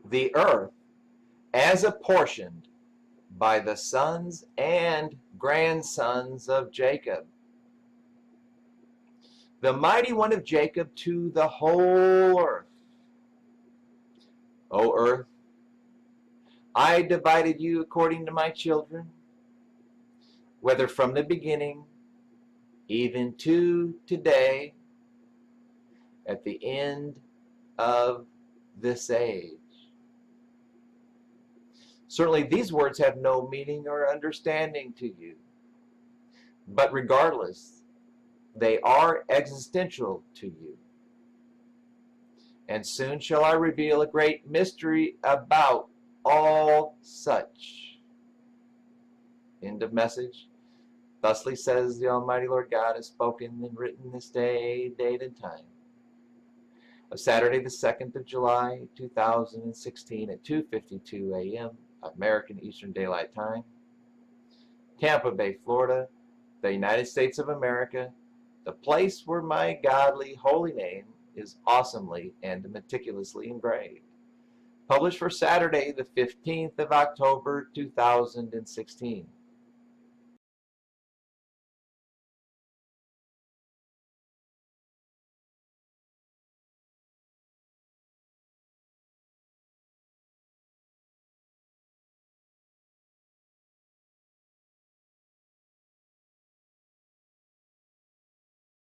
the earth as apportioned by the sons and grandsons of Jacob. The mighty one of Jacob to the whole earth. O earth, I divided you according to my children, whether from the beginning, even to today, at the end of this age. Certainly these words have no meaning or understanding to you, but regardless, they are existential to you. And soon shall I reveal a great mystery about all such. End of message. Thusly says the Almighty Lord God, has spoken and written this day, date, and time of Saturday the 2nd of July, 2016 at 2:52 a.m. American Eastern Daylight Time, Tampa Bay, Florida, the United States of America, the place where my godly holy name is awesomely and meticulously engraved. Published for Saturday the 15th of October, 2016.